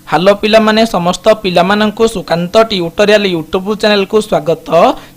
Hello पिला माने समस्त पिला माननकु सुकांत ट्यूटोरियल यूट्यूब चैनल को स्वागत।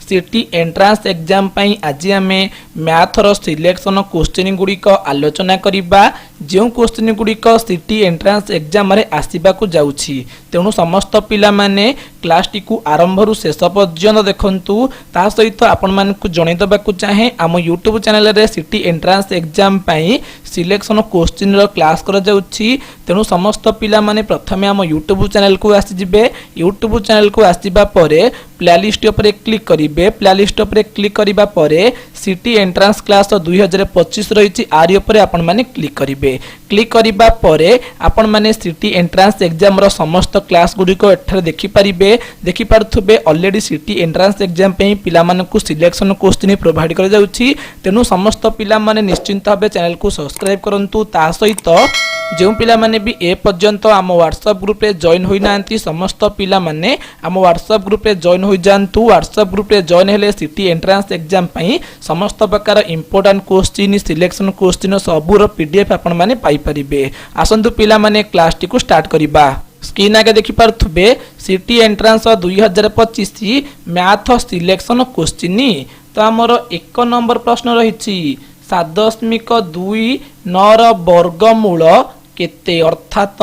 सिटी एंट्रांस एग्जाम पई आज आमे मैथ रो सिलेक्शन क्वेश्चन गुड़िक आलोचना करिबा। जो क्वेश्चन गुड़िक सिटी एंट्रांस एग्जाम रे आसीबा को जाउछि तेणु समस्त पिला माने क्लास टी को आरंभ रु शेष पर्यंत देखंतु। ता सहित आपण मानकु जणै दबा को चाहे आम यूट्यूब चैनल रे सिटी एंट्रांस एग्जाम पई सिलेक्शन क्वेश्चन रो क्लास कर जाउछि। तेणु समस्त पिला माने प्रथमे आम यूट्यूब चैनल को आसी जिबे। यूट्यूब चैनल को आसीबा परे प्लेलिस्ट ऊपर क्लिक करिवे। प्लेलिस्ट ऊपर क्लिक करिबा परे सिटी एंट्रांस क्लास 2025 रहिछि आरि ऊपर आपण माने क्लिक करिवे। क्लिक करिबा परे आपण माने सिटी एंट्रांस एग्जाम रो समस्त क्लास गुडी को एठरे देखि परिबे। देखि पारथुबे ऑलरेडी सिटी एंट्रांस एग्जाम पे पिला मानकु सिलेक्शन क्वेश्चन प्रोवाइड कर जाउछि। तेनु समस्त पिला माने निश्चिंत भाबे चैनल को सब्सक्राइब करंतु। ता सहित जो पिला माने भी ए पर्यंत आम व्हाट्सएप ग्रुप रे जॉइन होई नांती समस्त पिला माने आम व्हाट्सएप ग्रुप रे जॉइन होई जानतु। व्हाट्सएप ग्रुप रे जॉइन हेले सिटी एंट्रांस एग्जाम पई समस्त प्रकार इंपोर्टेंट क्वेश्चन सिलेक्शन क्वेश्चन सबुर पीडीएफ आपण माने पाई परिबे। आसंतु पिला माने क्लास टी को स्टार्ट करिबा। स्क्रीन आगे देखि पारथुबे CT entrance 2025 math selection question. तो हमर 1 नंबर प्रश्न रहिछि 7.29 वर्गमूल केते अर्थात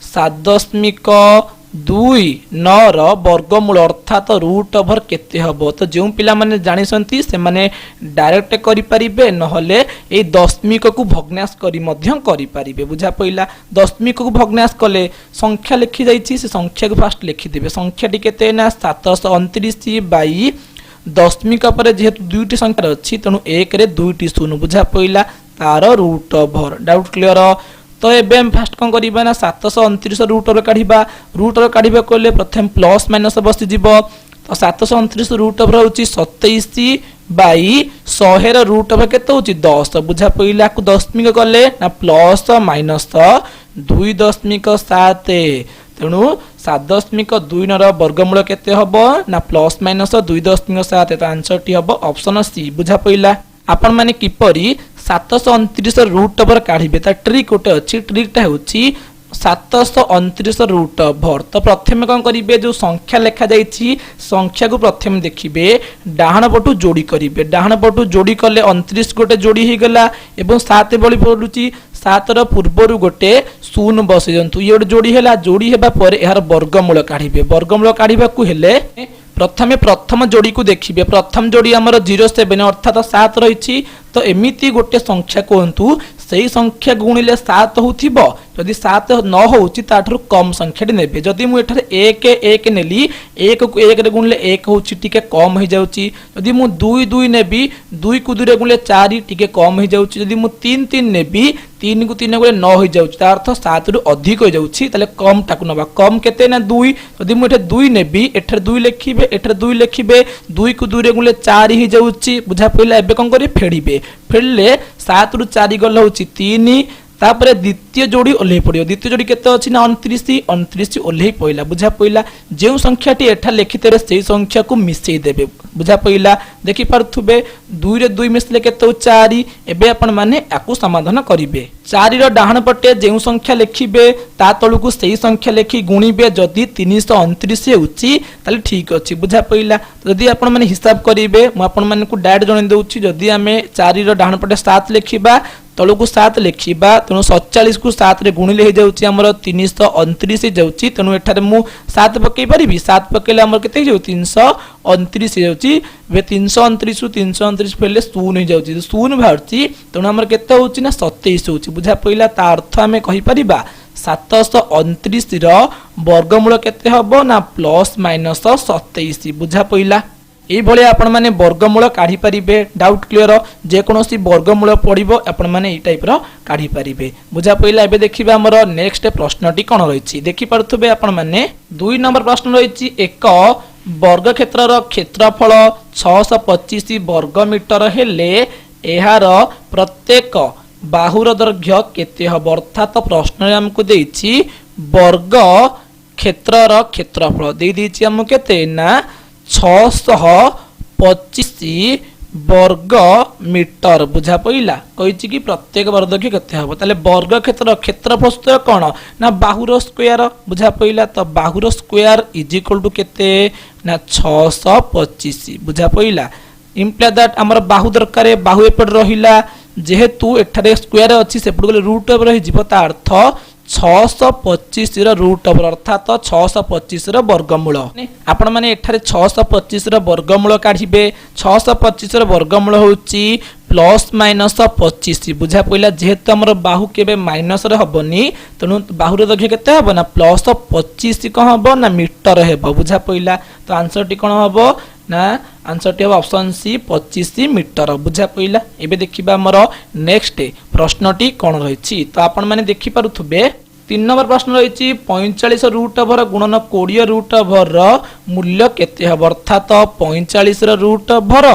7.29 वर्गमूल अर्थात रूट ओवर केते हबो। तो जो पिला माने जानिसंती से माने डायरेक्ट करि परिबे नहले ए दशमिक को भग्नांश करी मध्यम करि परिबे। बुझा पइला दशमिक को भग्नांश कले संख्या लिखि जाइछि से संख्या को फास्ट लिखि देबे। संख्या टी केते ना 729 बाई दशमिक पर जेहेतु दुईटी संख्या अच्छी तेणु 1 रे 2टी शून्य। बुझा पइला तार रूट ओवर। Doubt clear. तो एबे हम फास्ट कोन करिबा ना 729 रूट ओवर काढिबा। रूट ओवर काढिबा कोले प्रथम प्लस माइनस बसि जिवो। तो 729 रूट ओवर होची 27 बाई 100 रो रूट ओवर केते होची 10। बुझा पइला को दशमिक कले ना प्लस माइनस 2.7 तेणु 7.29 वर्गमूल केते हबो ना प्लस माइनस 2.7। तो आंसर टी हबो ऑप्शन सी। बुझा पइला आपण माने किपरि 729 रूट ओवर काढिबे ता ट्रिक ओटे अछि। ट्रिक ता होछि 729 रूट ओवर। तो प्रथमे कोन करिवे जो संख्या लेखा जाइछि संख्या को प्रथमे देखिबे डाहण पटु जोड़ी करिवे। डाहण पटु जोड़ी कले 29 गोटे जोड़ी हे गला एवं 7 बळी पडुछि 7 रो पूर्वरु गोटे शून्य बसि जंतु ये जोड़ी हैला। जोड़ी हेबा पर एहार वर्गमूल काढिबे। वर्गमूल काढिबा को हेले प्रथमे प्रथम जोड़ी को देखिबे। प्रथम जोड़ी हमर 07 अर्थात 7 रहिछि। तो एमिति गोटे संख्या कहंतु सही संख्या गुणिले 7 होथिबो। जदि 7 न होउछि ताठर कम संख्या नेबे। जदि मु एठारे 1 नेली 1 को 1 रे गुणिले 1 होउछि टिके कम हो जाउछि। जदि मु 2 नेबी 2 को 2 रे गुणिले 4 टिके कम हो जाउछि। जदि मु 3 नेबी 3 को 3 गुणिले 9 हो जाउछि। तार अर्थ 7 रु अधिक हो जाउछि ताले कम टाकु नबा। कम केते ना 2। जदि मु एठे 2 नेबी एठारे 2 लिखिबे एठारे 2 लिखिबे 2 को 2 रे गुणिले 4 हो जाउछि। बुझा पइला एबे कोन करी फेडिबे। फेडले 7 रु 4 गल होछि 3। तापरे द्वितीय जोड़ी ओल्हे पड़ियो। द्वितीय जोड़ी केते अछि ना 29 ओल्हे पइला। बुझा पइला जे संख्याटी एठा लिखिते से संख्या को मिसई देबे। बुझा पइला देखि पारथुबे 2 रे 2 मिसले केते 4। एबे आपण माने आकु समाधान करिवे। 4 रो डाहण पटे जे संख्या लिखिबे ता तळुकु सेही संख्या लिखि गुणिबे। जदि 329 होछि ताले ठीक अछि। बुझा पइला जदि आपण माने हिसाब करिवे म आपण माने को डायरेक्ट जणे देउछि। जदि हमें 4 रो डाहण पटे 7 लिखिबा तळुकु 7 लिखिबा तेणु 47 को 7 रे गुणिले हे जाउछि हमर 329 जाउछि। तेणु एठारे मु 7 पकई परिबि। 7 पकेले हमर केते जाउ 329 जाउछि। बे 329 रु 329 फेले 0 हे जाउछि। 0 बाहरछि तेणु हमर केते होउछि ना 27 होउछि। बुझा पइला ता अर्थ हमें कहि परिबा 729 रो वर्गमूल केते हबो ना प्लस माइनस 27। बुझा पइला एई भले आपण माने वर्गमूल काढी परिबे। Doubt clear. जे कोनोसी वर्गमूल पडिबो आपण माने एई टाइप रो काढी परिबे। बुझा पइला एबे देखिबा हमर नेक्स्ट प्रश्नटी कोन रहिछि। देखि परथुबे आपण माने 2 नंबर प्रश्न रहिछि एक वर्ग क्षेत्रर क्षेत्रफल 625 वर्ग मीटर हेले एहार प्रत्येक बाहुर दैर्घ्य केते हबो। अर्थात प्रश्न हमकु देछि वर्ग क्षेत्रर क्षेत्रफल दे दिछि हमकु केते ना 625 वर्ग मीटर बुझा पइला कहिछि कि प्रत्येक वर्गदैर्घ्य केते हबो ताले वर्ग क्षेत्रफल सूत्र कोन ना बाहुर स्क्वायर बुझा पइला तो बाहुर स्क्वायर इज इक्वल टू केते ना 625 बुझा पइला इम्प्लाई दैट हमर बाहु दरकार बाहु एपट रहिला जेहेतु एठारे स्क्वायर अछि सेपट गले रूट ओवर रहि जिवो ता अर्थ 625 ର रूट ओवर अर्थात 625 ର वर्गमूल आपण माने एठारे 625 ର वर्गमूल काढिबे 625 ର वर्गमूल होउची प्लस माइनस 25 बुझा पइला जेहेतु हमर बाहु केबे माइनस रे हबनी तनु बाहुर दैर्घ्य केते हबो ना प्लस 25 कोन हबो ना मीटर हेबो बुझा पइला तो आंसर टी कोन हबो ना आंसर टी ऑप्शन सी 25 मीटर बुझा पइला एबे देखिबा हमर नेक्स्ट प्रश्नटी कोन रहिछि तो आपण माने देखि पारुथबे 3 नंबर प्रश्न रहिछि 45 रूट ओवर गुणन 20 रूट ओवर मूल्य केते हबो अर्थात 45 ର रूट ओवर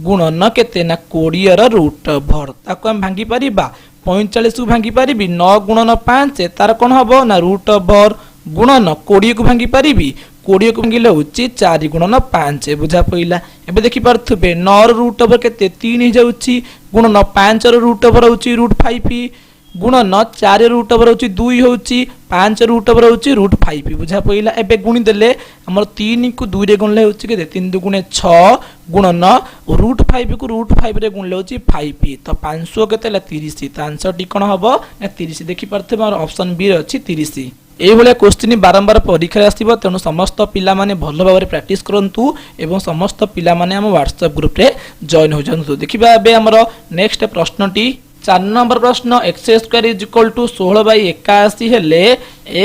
गुणन केते ना 20 ର रूट ओवर ताको हम भांगी परिबा 45 को भांगी परिबी 9 गुणन 5 तार कोन हबो ना रूट ओवर गुणन 20 को भांगी परिबी 20 को भांगिले होची 4 गुणन 5 बुझा पइला एबे देखि परथुबे 9 ର रूट ओवर केते 3 हि जाउची गुणन 5 ର रूट ओवर होची √5 गुणन 4 रूट ओवर होची 2 होची 5 रूट ओवर होची √5 बुझा पइला एबे गुणी देले हमर 3 को 2 रे गुणले होची के 3 2 गुणे 6 गुणन √5 को √5 रे गुणले होची 5 तो 500 केतेला 30 तो आंसर टी कोन हबो ना 30 देखि परथे हमर ऑप्शन बी रे अछि 30 एई भले क्वेश्चन बारंबार परीक्षा रे आसीबो तेनु समस्त पिला माने भलो भाबरे प्रैक्टिस करंतु एवं समस्त पिला माने हम WhatsApp ग्रुप रे जॉइन हो जंतु देखिबा एबे हमर नेक्स्ट प्रश्नटी 4 नंबर प्रश्न x square is equal to 16/81 हेले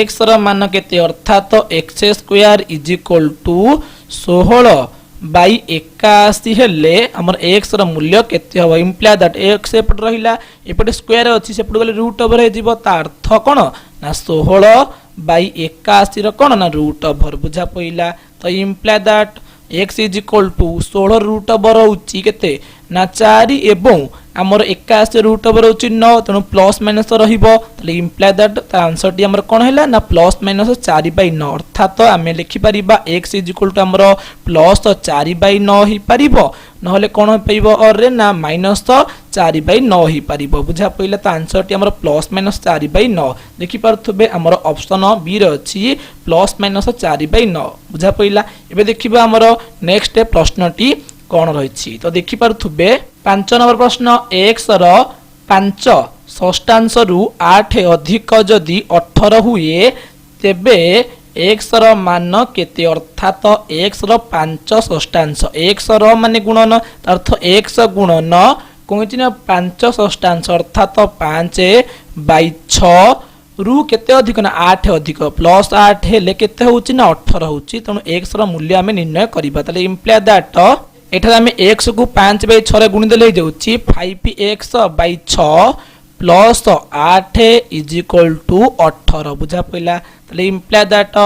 x ର मान केते अर्थात x square is equal to 16/81 हेले हमर x ର मूल्य केते हबो इम्प्लाई दैट x एपट रहिला एपट स्क्वायर अछि सेपट गले रूट ओवर हे जिवो ता अर्थ कोन ना 16/81 ର कोन ना रूट ओवर बुझा पइला तो imply that x is equal to 16 root over होची केते ना 4 एवं हमर 81 रूट ओवर होची 9 तनो प्लस माइनस रहिबो तले इम्प्लाई दैट ता आंसर टी हमर कोन हैला ना प्लस माइनस 4/9 अर्थात आमे लिखि परिबा x इज इक्वल टू हमर प्लस 4/9 ही परिबो नहले कोन पइबो और रे ना माइनस 4/9 ही परिबो बुझा पइला ता आंसर टी हमर प्लस माइनस 4/9 देखि परथबे हमर ऑप्शन बी रे अछि प्लस माइनस 4/9 बुझा पइला एबे देखिबा हमर नेक्स्ट प्रश्नटी कोन रहिछि तो देखि परथुबे 5 नंबर प्रश्न x ର 5 षष्ठांश रु 8 अधिक जदि 18 हुए तेबे x ର मान केते अर्थात x ର 5 षष्ठांश x ର माने गुणन अर्थ x गुणन कोइछि ना 5 षष्ठांश अर्थात 5/6 रु केते अधिक ना 8 अधिक प्लस 8 हेले केते होछि ना 18 होछि तनो x ର मूल्य हमें निर्णय करिबा तले इम्प्लाई दैट एठारे हमें x को 5/6 रे गुणी देले जाउछि 5x/6 plus 8 is equal to 18 बुझा पइला तले imply that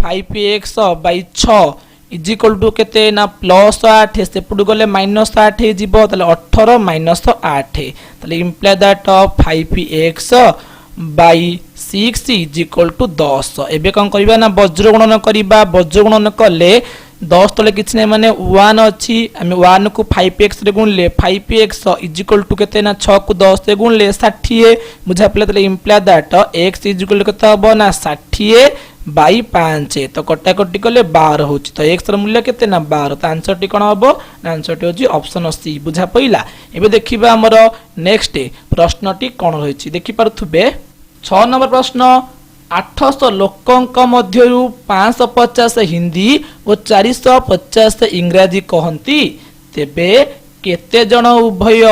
5x/6 is equal to केते ना प्लस 8 सेपट गले माइनस 8 हे जिवो तले 18 माइनस 8 तले imply that 5x/6 is equal to 10 एबे कोन करबा ना वज्र गुणन करबा वज्र गुणन कले 10 तले किछ नै माने 1 अछि हम 1 को 5x रे गुणले 5x इज इक्वल टू केते ना 6 को 10 से गुणले 60 बुझा पले तले imply that x is equal केते हबो ना 60/5 तो कटा कटी कले 12 होछि तो x र मूल्य केते ना 12 तो आंसर टी कोन हबो ना आंसर टी होछि ऑप्शन सी बुझा पइला एबे देखिबा हमर नेक्स्ट प्रश्नटी कोन रहिछि देखि परथुबे 6 नंबर प्रश्न 800 लोकंक मध्यरु 550 हिंदी और 450 इंग्रजी कहंती तेबे केते जण उभय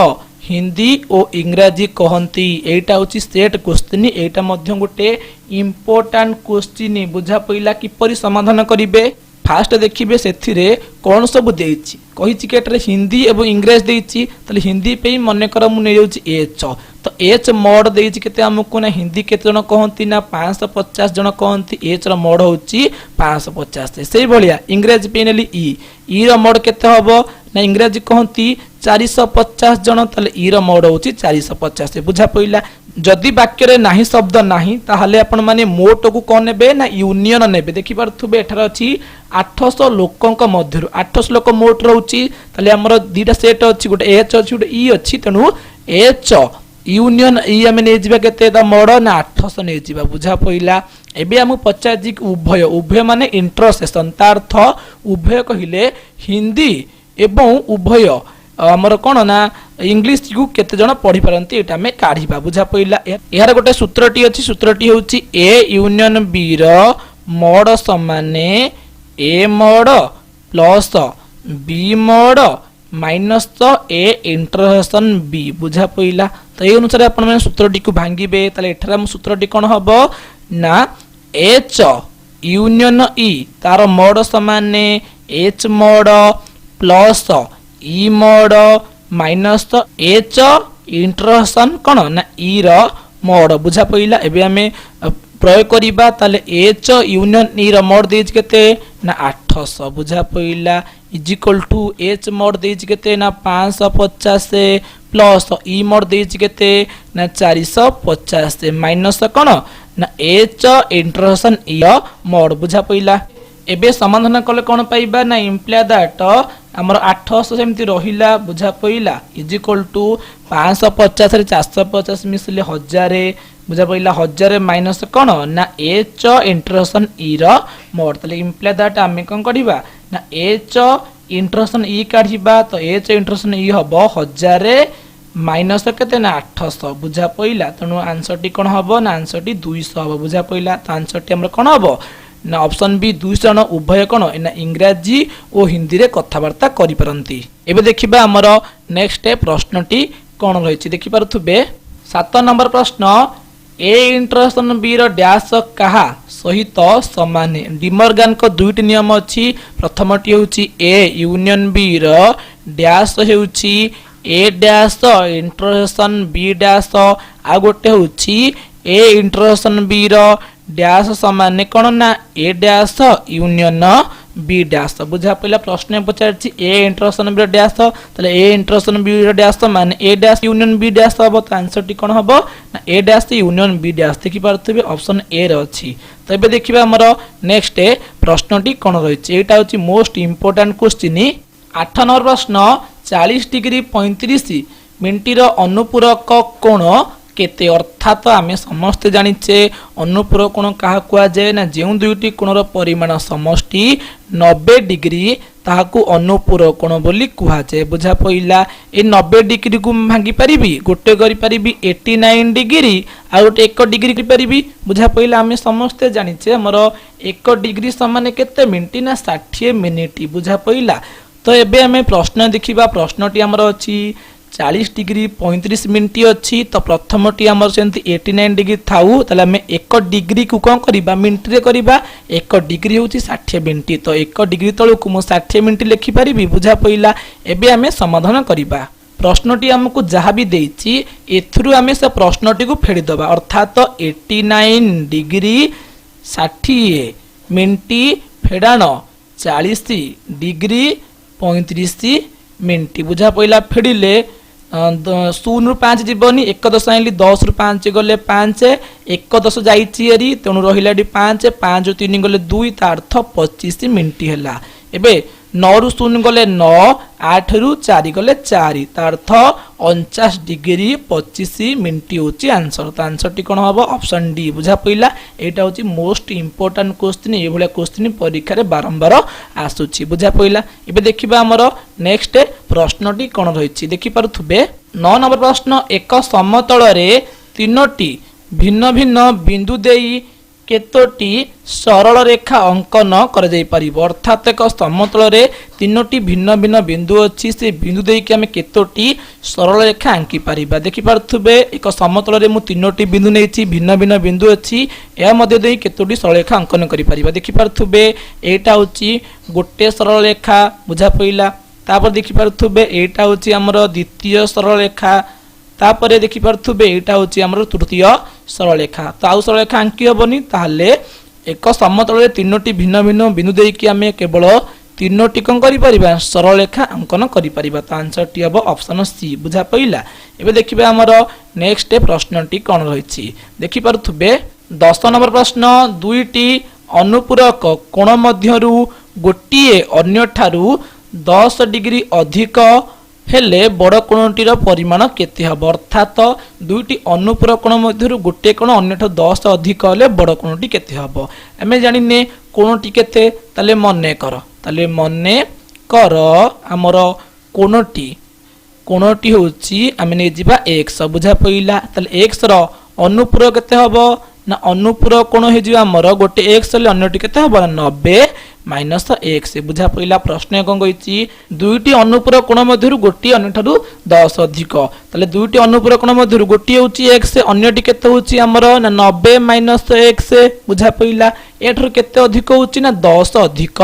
हिंदी और इंग्रजी कहंती एटा होची सेट क्वेश्चन एटा मध्य गोटे इंपोर्टेंट क्वेश्चन बुझा पइला किपरि समाधान करिवे फास्ट देखिबे सेथिरे कोन सब देइछि कहिछि के एटारे हिंदी एवं इंग्लिश देइछि तले हिंदी पे मने कर मु नै जाउछि एच तो एच मोड देइछि केते हमकु ना हिंदी केते जण कहंती ना 550 जण कहंती एच र मोड होछि 550 सेही भलिया इंग्लिश पे नेली ई र मोड केते हबो ना इंग्लिश कहंती 450 जण तले ई र मोड होछि 450 बुझा पइला जदि वाक्य रे नाही शब्द नाही ताहाले आपण माने मोट को कोन नेबे ना यूनियन नेबे देखि परथुबे एठार अछि 800 लोकंक मध्यरु 800 लोक मोट रहउची तले हमर दीटा सेट अछि गोटे एच अछि गोटे ई अछि तेनु एच यूनियन ई आमे नै जिबा केते द मोड ना 800 नै जिबा बुझा पइला। एबे हम पचाजी उभय उभय माने इंटरसेक्शन तार्थ उभय कहिले हिंदी एवं उभय हमर कोन ना इंग्लिश को केते जण पढी परंती एटा में काढीबा बुझा पइला। यार गोटे सूत्रटी अछि सूत्रटी होउची ए यूनियन बी रो मोड समाने A mod plus B mod minus A intersection B बुझा पइला। तो ए अनुसार आपण माने सूत्रटी को भांगीबे ताले एठरा हम सूत्रटी कोन हबो ना एच यूनियन ई तार मोड समाने H mod plus E mod minus H intersection कोन ना ई रो मोड बुझा पइला। एबे हमें प्रयोग करिबा ताले एच यूनियन ई रो मोड देज केते ना 800 बुझा पइला is equal to H mod देज केते ना 550 प्लस ई मोड देज केते ना 450 माइनस कोन ना एच इंटरसेक्शन ई मोड बुझा पइला। एबे समाधान कले कोन पाइबा ना इम्प्लाई दैट हमर 800 सेमति रहिला बुझा पइला इज इक्वल टू 550 रे 450 मिसले 1000 बुझा पइला 1000 माइनस कोन ना एच इंटरसेक्शन ई रो मोड तले इम्प्लाई दैट हमें कोन करिबा ना एच इंटरसेक्शन ई काढिबा तो एच इंटरसेक्शन ई हबो 1000 माइनस केते ना 800 बुझा पइला। तनु आंसर टी कोन हबो ना आंसर टी 200 हबो बुझा पइला। तो आंसर टी हमर कोन हबो ना ऑप्शन बी 200 जण उभय कोन ना इंग्रजी और हिंदी रे कथावार्ता करि परंती। एबे देखिबा हमर नेक्स्ट प्रश्नटी कोन रहिछि देखि पारुथबे 7 नंबर प्रश्न ए इंटरसेक्शन बी रो डैश कहा सहित समान डिमर्गन को दुईटी नियम अछि। प्रथमटी होछि ए यूनियन बी रो डैश हेउछि A dash intersection B dash आ गोटे होछि ए इंटरसेक्शन बी रो डैश समान कोन ना A dash union B dash बुझा पइला। प्रश्न पचारछि ए इंटरसेक्शन बी डैश तले ए इंटरसेक्शन बी डैश माने A dash union B dash हबो। तो आंसर टी कोन हबो ना A dash union B dash देखि पारथबे ऑप्शन ए रे अछि। तो एबे देखिबा हमर नेक्स्ट प्रश्नटी कोन रहिछि एटा होछि मोस्ट इंपोर्टेंट क्वेश्चन 8 नंबर प्रश्न 40 डिग्री 35 मिनिट रो अनुपूरक कोण केते अर्थात आमे समस्त जानिचे अनुपूरक कोण कहा कुआ जाय ना जेउ दुईटी कोणर परिमाण समष्टि 90 डिग्री ताहाकू अनुपूरक कोण बोली कुआ जाय बुझा पइला। ए 90 डिग्री को भांगी परिबी गोटे करि परिबी 89 डिग्री आ गोटे 1 डिग्री करि परिबी बुझा पइला। आमे समस्त जानिचे हमर 1 डिग्री समान केते मिनिट ना 60 मिनिट बुझा पइला। तो एबे हमें प्रश्न देखिबा प्रश्नटी हमर अछि 40 डिग्री 35 मिनिट अच्छी। तो प्रथमटी आमर सेमती 89 डिग्री थाउ तले हमें 1 डिग्री को कौन करिबा मिनिट रे करिबा 1 डिग्री होची 60 मिनिट। तो 1 डिग्री तळु को 60 मिनिट लिखि परिबी बुझा पइला। एबे हमें समाधान करिबा प्रश्नटी हमको जहाँ भी देछि एथुरु हमें से प्रश्नटी को फेडी दबा अर्थात 89 डिग्री 60 मिनिट फेडाण 40 डिग्री 35 मिनिट बुझा पइला। फेडिले 0 रु 5 जीवनी 1 10 आइली 10 रु 5 गले 5 1 10 जाइछि एरी तेणु रहिला 5 5 रु 3 गले 2 ता अर्थ 25 मिनिट हैला। एबे 9 रु 0 गले 9 8 रु 4 गले 4 ता अर्थ 49 डिग्री 25 मिनिट होची आंसर। तो आंसर टी कोन हबो ऑप्शन डी बुझा पइला। एटा होची मोस्ट इंपोर्टेंट क्वेश्चन ए भले क्वेश्चन परीक्षा रे बारंबार आसुची बुझा पइला। एबे देखिबा हमर नेक्स्ट प्रश्नटी कोन रहिछि देखि पारुथबे 9 नंबर प्रश्न एक समतल रे तीनोटी भिन्न भिन्न बिंदु देई केतोटी सरल रेखा अंकन कर जाई परिबो अर्थात एक समतल रे तीनोटी भिन्न भिन्न बिंदु अछि से बिंदु देई कि हम केतोटी सरल रेखा आंकी परिबा देखि पारथुबे एक समतल रे मु तीनोटी बिंदु नेछि भिन्न भिन्न बिंदु अछि या मध्ये देई केतोटी सरल रेखा अंकन करि परिबा देखि पारथुबे एटा होछि गोटे सरल रेखा बुझा पइला। तापर देखि पारथुबे एटा होछि हमर द्वितीय सरल रेखा तापर देखि पारथुबे एटा होछि हमर तृतीय सरल रेखा। तो आउ सरल रेखा आंकी हबनी ताहले एक समतल रे तीनोटी भिन्न भिन्न बिंदु देई कि हमें केवल तीनोटी कौन करि परिबा सरल रेखा अंकन करि परिबा। तो आंसर टी हबो ऑप्शन सी बुझा पइला। एबे देखिबे हमर नेक्स्ट प्रश्नटी कोन रहिछि देखि पारथुबे 10 नंबर प्रश्न दुईटी अनुपूरक कोण मध्यरु गोटे अन्य ठारू 10 डिग्री अधिक हेले बड़ कोणटीर परिमाण केते हबो अर्थात दुईटी अनुपूरक कोण मध्यरु गोटे कोण अन्यठ 10 अधिक हेले बड़ कोणटी केते हबो आमे जानिने कोणटी केते ताले मने कर हमर कोणटी होची आमे नै जिबा x बुझा पइला ताले x रो अनुपूरक केते हबो ना अनुपूरक कोण हे जिबा हमर गोटे x ले अन्यटी केते हबो 90 माइनस x बुझा पइला प्रश्न कौन कही दुईटी अनुपूरक कोण मध्यरु गोटे अन्यठारु 10 अधिक ताले दुईटी अनुपूरक कोण मध्यरु गोटे होची x अन्यटी केते होची हमर ना 90 माइनस x बुझा पइला एठर केते अधिक होची ना 10 अधिक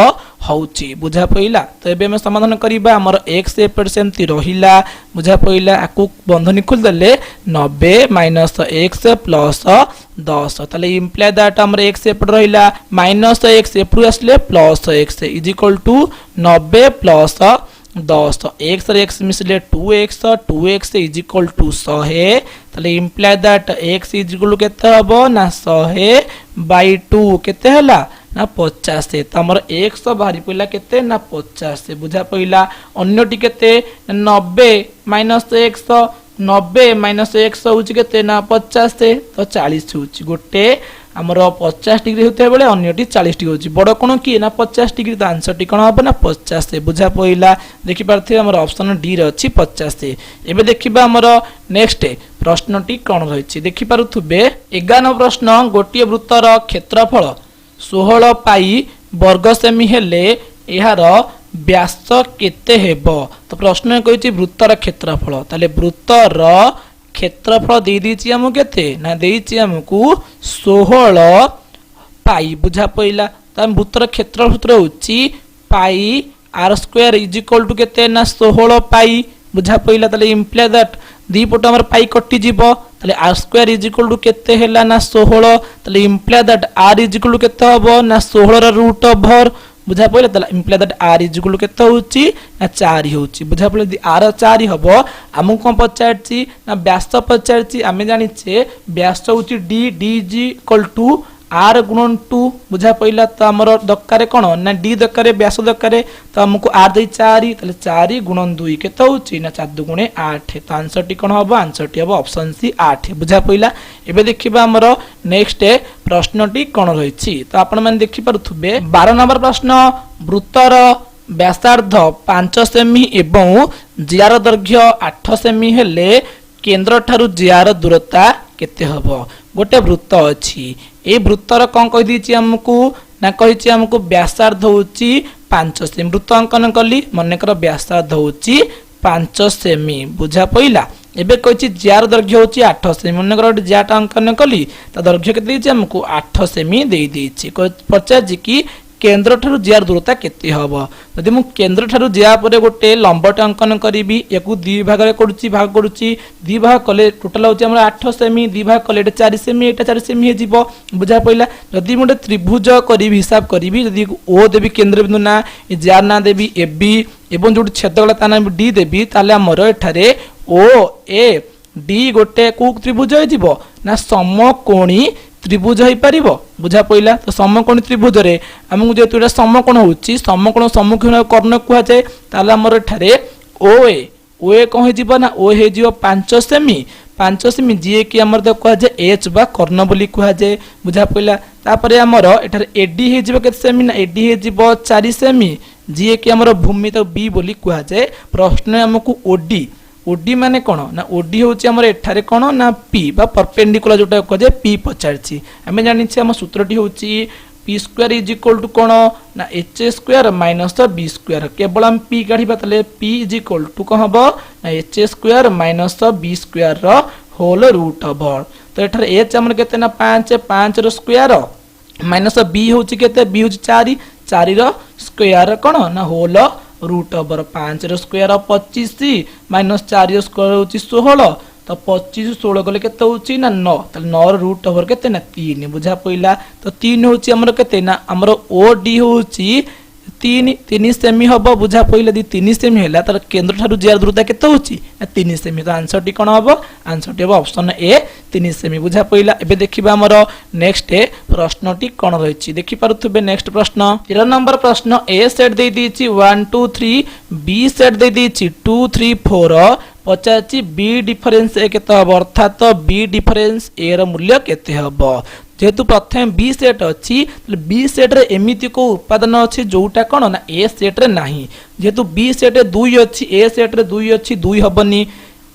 होची बुझा पइला तो एबे हम समाधान करिबा हमर x एपट सेमति रहिला बुझा पइला आकु बंधनी खोल देले 90 माइनस x प्लस 10 ताले इंप्लाई दैट हमर x एपट रहिला माइनस x एपट आसले plus x is equal to 90 plus 10 x और x मिसले 2x इज इक्वल टू 100 ताले imply that x is equal to केते हबो ना 100 बाय 2 केते हला ना 50 तो हमर 100 बाहरी पइला केते ना 50 बुझा पइला अन्यटी केते 90 माइनस 100 90 माइनस 100 होची केते ना 50 तो 40 होची गोटे हमर 50 डिग्री होते बेले अन्यटी 40 डिग्री होची बड़ कोण की ना 50 डिग्री तो आंसर टी कोन हबो ना 50 बुझा पइला देखि पारथि हमर ऑप्शन डी रे अछि 50 एबे देखिबा हमर नेक्स्ट प्रश्नटी कोन रहिछि देखि पारुथुबे 11 प्रश्न गोटिए वृत्तर क्षेत्रफल 16 पाई वर्ग सेमी हेले एहार व्यास केते हेबो तो प्रश्न कहिछि वृत्तर क्षेत्रफल ताले वृत्तर क्षेत्रफल दे दिछि हमु केते ना देइछि हमकु 16 पाई बुझा पइला त हम वृत्तर क्षेत्रफल सूत्र होछि pi r square is equal to केते ना 16 पाई बुझा पइला ताले इंप्लाई दैट दी पट हमर पाई कटि जिवो ताले r square is equal to केते हेला ना 16 ताले imply that r is equal to केते हबो ना 16 रा रूट ओवर बुझा पइला ताले imply that r is equal to केते होची ना 4 होची बुझा पइला दी r 4 हबो हमु कोन पचारची ना व्यास पचारची आमे जानि छे व्यास होची d d is equal to r गुणन 2 बुझा पइला त हमर दरकार कोन ना d दरकार व्यास दरकार त हमकु r दे 4 तले 4 गुणन 2 केते होची ना 4 गुणे 8 त आंसर टी कोन हबो आंसर टी हबो ऑप्शन सी 8 बुझा पइला एबे देखिबा हमर नेक्स्ट प्रश्नटी कोन रहिछि त आपण माने देखि परथुबे 12 नंबर प्रश्न वृत्तर व्यासार्ध 5 सेमी एवं जियार दैर्घ्य 8 सेमी हेले केंद्र ठारु जियार दूरता केते हबो गोटे वृत्त अछि ए वृत्तर कोन कहि दिछि हमकु ना कहिछि हमकु व्यासार्ध होछि 5 सेमी वृत्त अंकन कली मनकर व्यासार्ध होछि 5 सेमी बुझा पइला एबे कहिछि जियार दैर्घ्य होछि 8 सेमी मनकर जियाटा अंकन कली त दैर्घ्य केते दिछि हमकु 8 सेमी देइ दिछि पचाछि कि केंद्र ठारु जियार दूरता केते हबो यदि मु केंद्र ठारु जिया परे गोटे लंबट अंकन करिबि एकु दि भाग रे करूची दि भाग कले टोटल होची हमरा 8 सेमी दि भाग कले 4 सेमी एटा 4 सेमी हे जिवो बुझा पइला यदि मोटे त्रिभुज करिबि हिसाब करिबि यदि ओ देबि केंद्र बिंदु ना जियार ना देबि एबी एवं जोटी छेदगला ता ना डी देबि ताले हमर एठारे ओ ए डी गोटे को त्रिभुज हे जिवो ना समकोणी त्रिभुज हो पारिबो बुझा पइला तो समकोण त्रिभुज रे हमहु जेतु एटा समकोण होची समकोण सम्मुखीन कर्ण कुहा जाय ताले हमर एठारे ओए कोन हे जिवो ना ओ हे जिवो 5 सेमी जे कि हमर द कुहा जाय एच बा कर्ण बोली कुहा जाय बुझा पइला तापरे हमर एठारे एडी हे जिवो केते सेमी ना एडी हे जिवो 4 सेमी जे कि हमर भूमि तो बी बोली कुहा जाय प्रश्न हमकु ओडी माने कोन ना ओडी होची हमर एठारे कोन ना पी बा परपेंडिकुलर जोटा कजे पी पचारची हमें जानि छै हम सूत्रटी होची P square is equal to कोन ना H square minus B square केवल हम पी काढिबा तले पी इज इक्वल टू कोन हबो ना H square minus B square रो होल रूट ओवर तो एठारे एच हमर केते ना 5 रो स्क्वायर माइनस बी होची केते बी होची 4 रो स्क्वायर कोन ना होल रूट ओवर 5 रो स्क्वायर 25 माइनस 4 रो स्क्वायर होची 16 तो 25 16 गले केते होची ना 9 त 9 रो रूट ओवर केते ना 3 बुझा पइला तो 3 होची हमर केते ना हमर ओ डी होची तीन सेमी हम बुझा पड़ा यदि 3 सेमी है तार केन्द्र ठार जेआर दूरता केते होची 3 सेमी। तो आंसर टी कौन हम आंसर टी हम ऑप्शन ए 3 सेमी बुझा पड़ा। एबे देखिबा हमर नेक्स्ट प्रश्न टी कौन रही देखि पारुथबे। नेक्स्ट प्रश्न 13 नंबर प्रश्न ए सेट दे दीची 1 2 3 बी सेट दे दीची 2 3 4 पचाची बी डिफरेंस ए केते हम अर्थात बी डिफरेंस ए र मूल्य केते हम। जेहेतु प्रथम बी सेट अच्छी बी सेट रे एमिति को उत्पादन अच्छी जोटा कौन ना ए सेट रे नाही। जेहेतु बी सेट रे 2 अच्छी ए सेट रे 2 अच्छी 2 हबनी।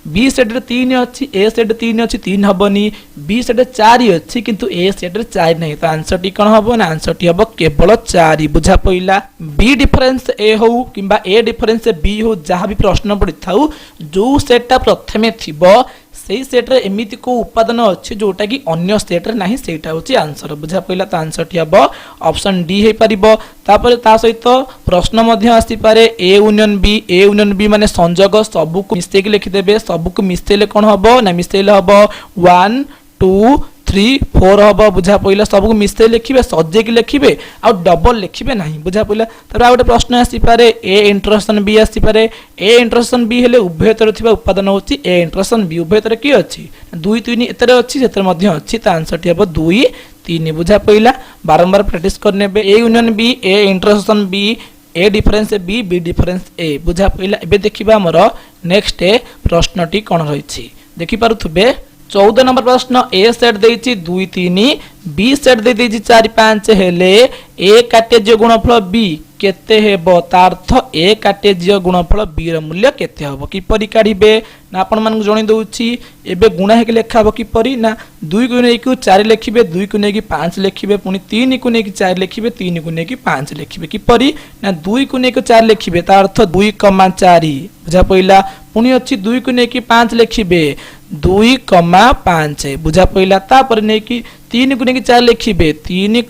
बी सेट रे 3 अच्छी ए सेट रे 3 अच्छी 3 हबनी। बी सेट रे 4 अच्छी किंतु ए सेट रे 4 नहीं। तो आंसर टी कौन हबो ना आंसर टी हबो केवल 4 बुझा पइला। बी डिफरेंस ए हो किंबा ए डिफरेंस बी हो जहाँ भी प्रश्न पड़ी थाउ जो सेटटा प्रथमे थिबो सेई सेट रे एमिति को उत्पादन अच्छी जोटा कि अन्य सेट रे नाही सेटा होची आंसर बुझा पइला। तो आंसर टी हबो ऑप्शन डी हे परिबो। तापर ता सहित प्रश्न मध्य आसी पारे ए यूनियन बी माने संजोग सबु को मिस्ते के लिखि देबे। सबु को मिस्तेले कोन हबो ना मिस्तेले हबो 1 2 3 4 हबो बुझा पइला। सबु को मिस्ते लिखिबे सजे के लिखिबे आ डबल लिखिबे नाही बुझा पइला। तापर आ गोटे प्रश्न आसी पारे ए इंटरसेक्शन बी आसी पारे। ए इंटरसेक्शन बी हेले उभयतर थिबा उत्पादन होची ए इंटरसेक्शन बी उभयतर की अछि 2 3 एतरे अछि सेतर मध्य अछि। त आंसर टी हबो 2 3 बुझा पइला। बारंबार प्रैक्टिस करनेबे A union B A intersection B A difference B B difference A बुझा पइला। एबे देखिबा हमर नेक्स्ट प्रश्न टी कोन रहिछि देखि पारुथबे। 14 नंबर प्रश्न ए सेट देइछि 2 3 बी सेट दे देइछि 4 5 हेले ए काटेज्य गुणफल बी केते हेबो तार्थ ए काटेज्य गुणफल बी र मूल्य केते हेबो किपरि काढिबे ना आपण मान जणी दउछि। एबे गुणा हेके लेखा हेबो किपरि ना 2 को नेकी 4 लिखिबे 2 को नेकी 5 लिखिबे पुनी 3 को नेकी 4 लिखिबे 3 को नेकी 5 लिखिबे किपरि ना 2 को नेकी 4 लिखिबे तार्थ 2, 4 बुझा पइला। पुनी अछि 2 को नेकी 5 लिखिबे 2, 5 बुझा पइला। तापर नेकी 3 को नेकी 4 लिखिबे 3,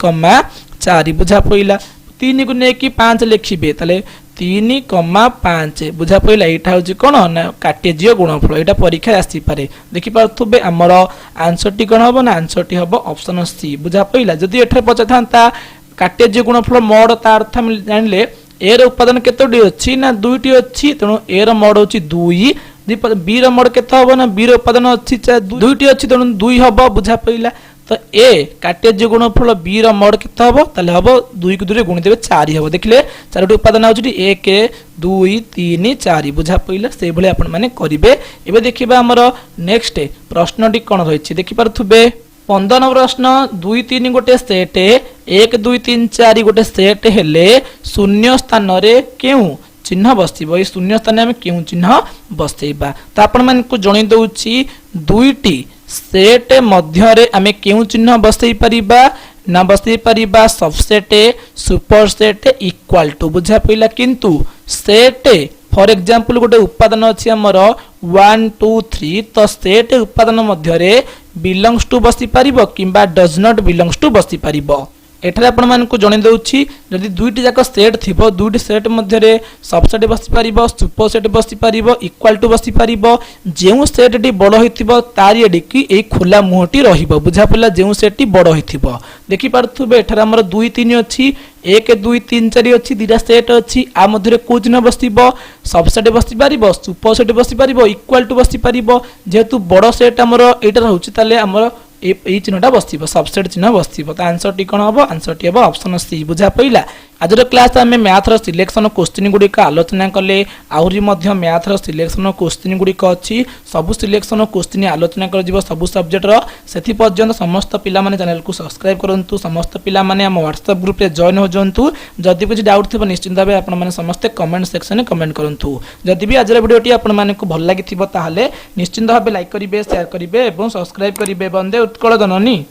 4 बुझा पइला। 3 को नेकी 5 लिखिबे ताले 3, 5 बुझा पइला। एटा होची कोन ना काटेज्य गुणफल एटा परीक्षा आसी पारे देखि पारथुबे। हमर आंसर टी कोन हबो ना आंसर टी हबो ऑप्शन सी बुझा पइला। जदि एठे पचाथांता काटेज्य गुणफल मोड ता अर्थ हम जानले ए र उत्पादन केतोडी अछि ना 2टी अछि तेनु ए र मोड होची 2 बी र मोड केते हबो ना बी र उत्पादन अछि 2टी अछि तेनु 2 हबो बुझा पइला। तो ए काटेज्य गुणफल बी र मोड केते हबो ताले हबो 2 को 2 रे गुणी देबे 4 हबो देखले 4टी उत्पादन होची 1 2 3 4 बुझा पइला। से भले आपण माने करिवे। एबे देखिबा हमर नेक्स्ट प्रश्नटी कोन रहिछि देखि पारथुबे। 15 नंबर प्रश्न 2 3 गोटे सेट 1 2 3 4 गोटे सेट हेले शून्य स्थान रे केउ चिन्ह बसिबो। ए शून्य स्थान में केउ चिन्ह बसैबा। तो आपण मान को जणी दउछि 2टी सेट मध्य रे आमे केउ चिन्ह बसै परिबा ना बसै परिबा सबसेट सुपरसेट इक्वल टू बुझा पइला। किंतु सेट फॉर एग्जांपल गोटे उत्पादन अछि हमर 1 2 3 तो सेट उत्पादन मध्य रे बिलोंग्स टू बसी पारिबो किंबा डज नॉट बिलोंग्स टू बसी पारिबो। एठारे आपण मान को जणी दउछि जदि दुईटी जाक सेट थिबो दुईटी सेट मध्य रे सबसेट बसी पारिबो सुपरसेट बसी पारिबो इक्वल टू बसी पारिबो। जेउ सेटटी बड़ होइथिबो तारि एडिकी ए खोला मुहटी रहिबो बुझा पइला। जेउ सेटटी बड़ होइथिबो देखि पारथुबे एठारे हमर 2 3 अछि 1 2 3 4 अछि दिटा सेट अछि आ मध्य रे को चिन्ह बसिबो सबसेट बसी पारिबो सुपरसेट बसी पारिबो इक्वल टू बसी पारिबो। जेहेतु बड़ सेट हमर एटा रहउछि ताले हमर ए चिन्हटा बसिबो सबसेट चिन्ह बसिबो। तो आंसर टी कोन हबो आंसर टी हबो ऑप्शन सी बुझा पइला। आज क्लास आम मैथ रो सिलेक्शन क्वेश्चन गुड़िक आलोचना कले आहरी मैथ रो सिलेक्शन क्वेश्चन गुड़िक अच्छी सबू सिलेक्शन क्वेश्चन आलोचना कर सबू सब्जेक्ट रो सेथि पर्यंत समस्त पिला माने चैनल को सब्सक्राइब करंतु समस्त पिला माने हम व्हाट्सएप ग्रुप रे जॉइन हो जंतु। जदि कुछ डाउट थिबो निश्चित भाबे आपण माने समस्त कमेंट सेक्शन में कमेंट करंतु। जदि भी आजर वीडियोटी आपण माने को भल लागिथिबो ताहाले निश्चित भाबे लाइक करिवे शेयर करिवे एवं सब्सक्राइब करिवे। बंदे उत्कल जननी।